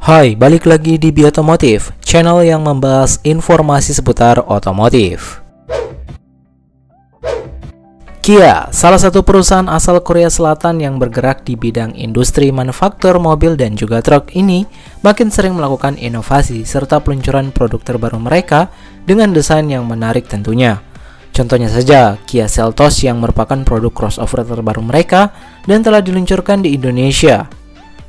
Hai, balik lagi di Biotomotif, channel yang membahas informasi seputar otomotif. Kia, salah satu perusahaan asal Korea Selatan yang bergerak di bidang industri manufaktur mobil dan juga truk ini, makin sering melakukan inovasi serta peluncuran produk terbaru mereka dengan desain yang menarik tentunya. Contohnya saja, Kia Seltos yang merupakan produk crossover terbaru mereka dan telah diluncurkan di Indonesia.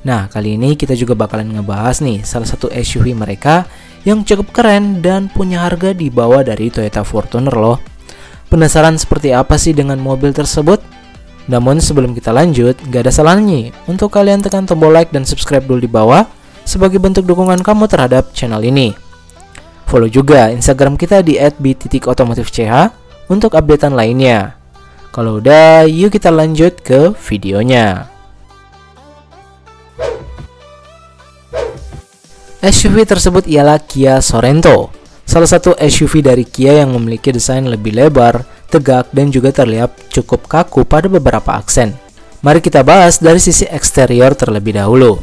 Nah, kali ini kita juga bakalan ngebahas nih salah satu SUV mereka yang cukup keren dan punya harga di bawah dari Toyota Fortuner loh. Penasaran seperti apa sih dengan mobil tersebut? Namun sebelum kita lanjut, gak ada salahnya untuk kalian tekan tombol like dan subscribe dulu di bawah sebagai bentuk dukungan kamu terhadap channel ini. Follow juga Instagram kita di @b.otomotifch untuk updatean lainnya. Kalau udah, yuk kita lanjut ke videonya. SUV tersebut ialah Kia Sorento, salah satu SUV dari Kia yang memiliki desain lebih lebar, tegak, dan juga terlihat cukup kaku pada beberapa aksen. Mari kita bahas dari sisi eksterior terlebih dahulu.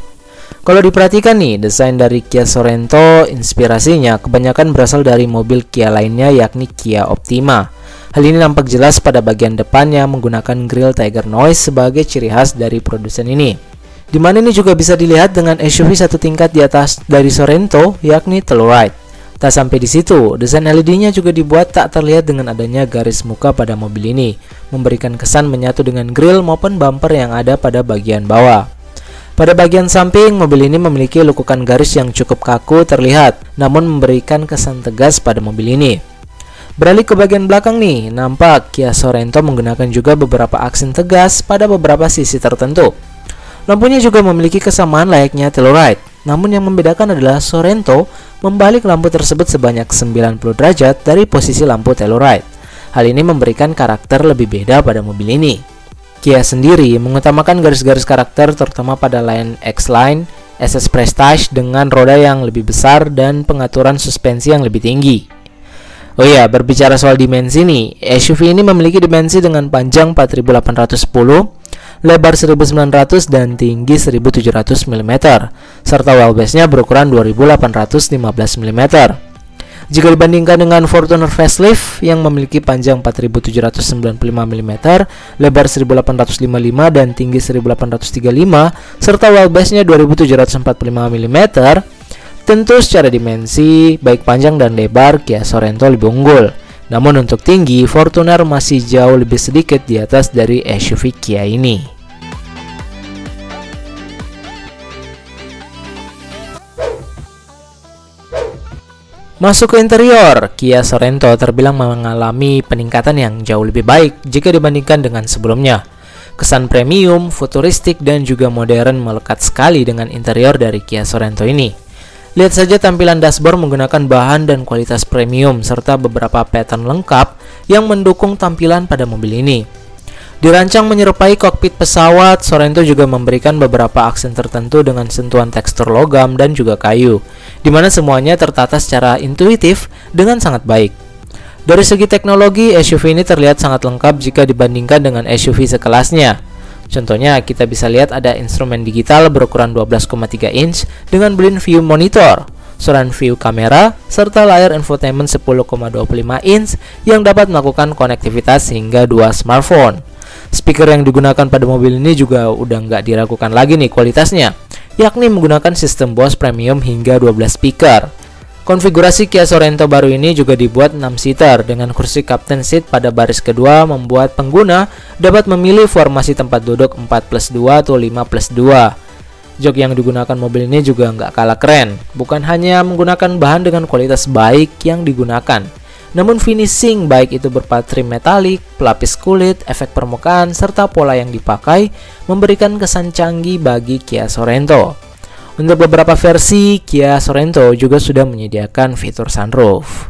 Kalau diperhatikan nih, desain dari Kia Sorento inspirasinya kebanyakan berasal dari mobil Kia lainnya yakni Kia Optima. Hal ini nampak jelas pada bagian depannya menggunakan grill Tiger Noise sebagai ciri khas dari produsen ini. Di mana ini juga bisa dilihat dengan SUV satu tingkat di atas dari Sorento, yakni Telluride. Tak sampai di situ, desain LED-nya juga dibuat tak terlihat dengan adanya garis muka pada mobil ini, memberikan kesan menyatu dengan grill maupun bumper yang ada pada bagian bawah. Pada bagian samping, mobil ini memiliki lekukan garis yang cukup kaku terlihat, namun memberikan kesan tegas pada mobil ini. Beralih ke bagian belakang nih, nampak Kia Sorento menggunakan juga beberapa aksen tegas pada beberapa sisi tertentu. Lampunya juga memiliki kesamaan layaknya Telluride, namun yang membedakan adalah Sorento membalik lampu tersebut sebanyak 90 derajat dari posisi lampu Telluride. Hal ini memberikan karakter lebih beda pada mobil ini. Kia sendiri mengutamakan garis-garis karakter terutama pada line X-Line, SS Prestige dengan roda yang lebih besar dan pengaturan suspensi yang lebih tinggi. Oh ya, berbicara soal dimensi nih, SUV ini memiliki dimensi dengan panjang 4810, lebar 1900 dan tinggi 1700 mm, serta wheelbase-nya berukuran 2815 mm. Jika dibandingkan dengan Fortuner Facelift yang memiliki panjang 4795 mm, lebar 1855 dan tinggi 1835, serta wheelbase-nya 2745 mm, tentu secara dimensi, baik panjang dan lebar, Kia Sorento lebih unggul. Namun untuk tinggi, Fortuner masih jauh lebih sedikit di atas dari SUV Kia ini. Masuk ke interior, Kia Sorento terbilang mengalami peningkatan yang jauh lebih baik jika dibandingkan dengan sebelumnya. Kesan premium, futuristik, dan juga modern melekat sekali dengan interior dari Kia Sorento ini. Lihat saja tampilan dashboard menggunakan bahan dan kualitas premium serta beberapa pattern lengkap yang mendukung tampilan pada mobil ini. Dirancang menyerupai kokpit pesawat, Sorento juga memberikan beberapa aksen tertentu dengan sentuhan tekstur logam dan juga kayu, di mana semuanya tertata secara intuitif dengan sangat baik. Dari segi teknologi, SUV ini terlihat sangat lengkap jika dibandingkan dengan SUV sekelasnya. Contohnya, kita bisa lihat ada instrumen digital berukuran 12,3 inch dengan blind view monitor, surround view kamera, serta layar infotainment 10,25 inch yang dapat melakukan konektivitas hingga 2 smartphone. Speaker yang digunakan pada mobil ini juga udah nggak diragukan lagi nih kualitasnya, yakni menggunakan sistem Bose Premium hingga 12 speaker. Konfigurasi Kia Sorento baru ini juga dibuat 6-seater dengan kursi captain seat pada baris kedua, membuat pengguna dapat memilih formasi tempat duduk 4+2 atau 5+2. Jok yang digunakan mobil ini juga nggak kalah keren, bukan hanya menggunakan bahan dengan kualitas baik yang digunakan, namun finishing baik itu berupa trim metalik, pelapis kulit, efek permukaan, serta pola yang dipakai memberikan kesan canggih bagi Kia Sorento. Untuk beberapa versi, Kia Sorento juga sudah menyediakan fitur sunroof.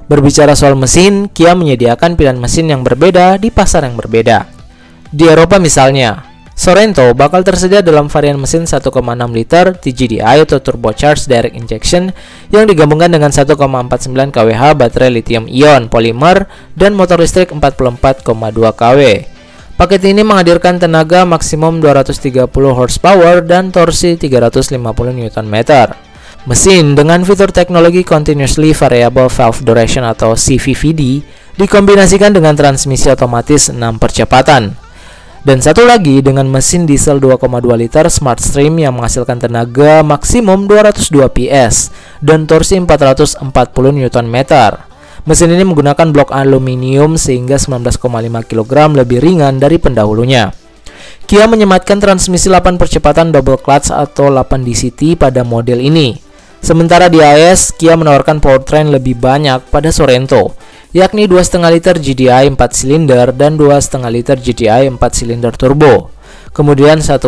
Berbicara soal mesin, Kia menyediakan pilihan mesin yang berbeda di pasar yang berbeda. Di Eropa misalnya, Sorento bakal tersedia dalam varian mesin 1,6 liter TGDI atau turbocharged direct injection yang digabungkan dengan 1,49 kWh baterai lithium ion polimer dan motor listrik 44,2 kW. Paket ini menghadirkan tenaga maksimum 230 horsepower dan torsi 350 Nm. Mesin dengan fitur teknologi Continuously Variable Valve Duration atau CVVD dikombinasikan dengan transmisi otomatis 6 percepatan. Dan satu lagi dengan mesin diesel 2,2 liter Smart Stream yang menghasilkan tenaga maksimum 202 PS dan torsi 440 Nm. Mesin ini menggunakan blok aluminium sehingga 19,5 kg lebih ringan dari pendahulunya. Kia menyematkan transmisi 8 percepatan double clutch atau 8 DCT pada model ini. Sementara di AS, Kia menawarkan powertrain lebih banyak pada Sorento, yakni 2,5 liter GDI 4 silinder dan 2,5 liter GDI 4 silinder turbo. Kemudian 1,6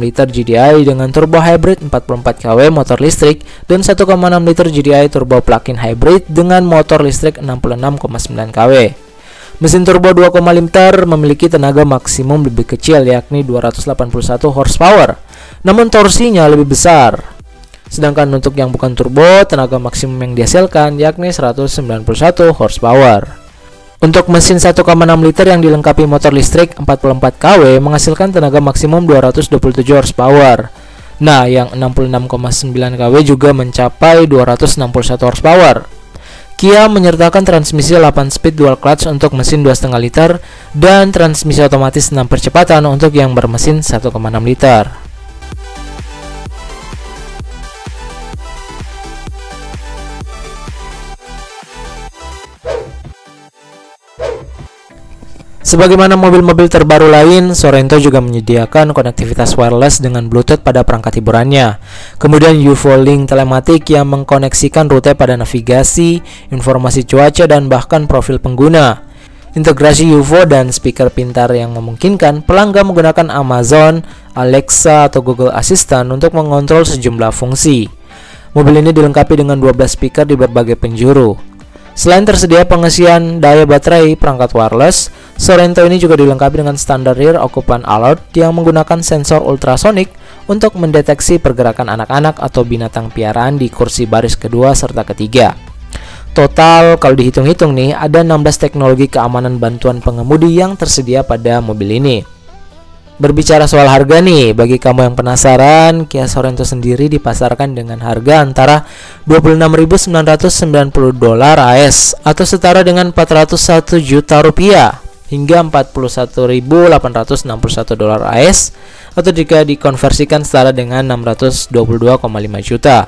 liter GDI dengan turbo hybrid 44 kW motor listrik dan 1,6 liter GDI turbo plug-in hybrid dengan motor listrik 66,9 kW. Mesin turbo 2,5 liter memiliki tenaga maksimum lebih kecil yakni 281 horsepower, namun torsinya lebih besar. Sedangkan untuk yang bukan turbo, tenaga maksimum yang dihasilkan yakni 191 horsepower. Untuk mesin 1,6 liter yang dilengkapi motor listrik 44 kW menghasilkan tenaga maksimum 227 horsepower. Nah, yang 66,9 kW juga mencapai 261 horsepower. Kia menyertakan transmisi 8 speed dual clutch untuk mesin 2,5 liter dan transmisi otomatis 6 percepatan untuk yang bermesin 1,6 liter. Sebagaimana mobil-mobil terbaru lain, Sorento juga menyediakan konektivitas wireless dengan Bluetooth pada perangkat hiburannya. Kemudian UFO Link telematik yang mengkoneksikan rute pada navigasi, informasi cuaca, dan bahkan profil pengguna. Integrasi UFO dan speaker pintar yang memungkinkan pelanggan menggunakan Amazon, Alexa, atau Google Assistant untuk mengontrol sejumlah fungsi. Mobil ini dilengkapi dengan 12 speaker di berbagai penjuru. Selain tersedia pengisian daya baterai perangkat wireless, Sorento ini juga dilengkapi dengan standar Rear Occupant Alert yang menggunakan sensor ultrasonik untuk mendeteksi pergerakan anak-anak atau binatang piaraan di kursi baris kedua serta ketiga. Total kalau dihitung-hitung nih, ada 16 teknologi keamanan bantuan pengemudi yang tersedia pada mobil ini. Berbicara soal harga nih, bagi kamu yang penasaran, Kia Sorento sendiri dipasarkan dengan harga antara $26.990 AS atau setara dengan 401 juta rupiah hingga $41.861 AS atau jika dikonversikan setara dengan 622,5 juta.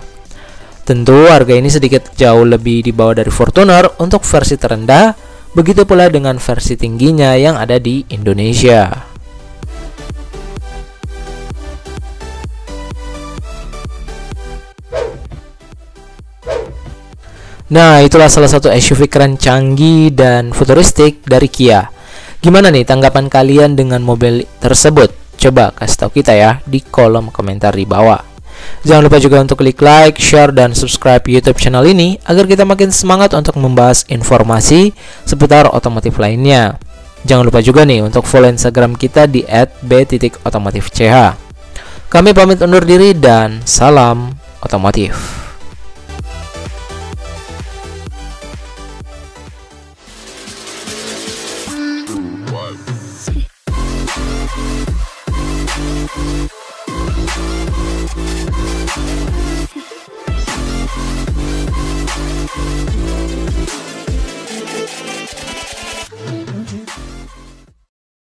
Tentu harga ini sedikit jauh lebih di bawah dari Fortuner untuk versi terendah, begitu pula dengan versi tingginya yang ada di Indonesia. Nah, itulah salah satu SUV keren, canggih, dan futuristik dari Kia. Gimana nih tanggapan kalian dengan mobil tersebut? Coba kasih tahu kita ya di kolom komentar di bawah. Jangan lupa juga untuk klik like, share, dan subscribe YouTube channel ini agar kita makin semangat untuk membahas informasi seputar otomotif lainnya. Jangan lupa juga nih untuk follow Instagram kita di @b.otomotifch. Kami pamit undur diri dan salam otomotif.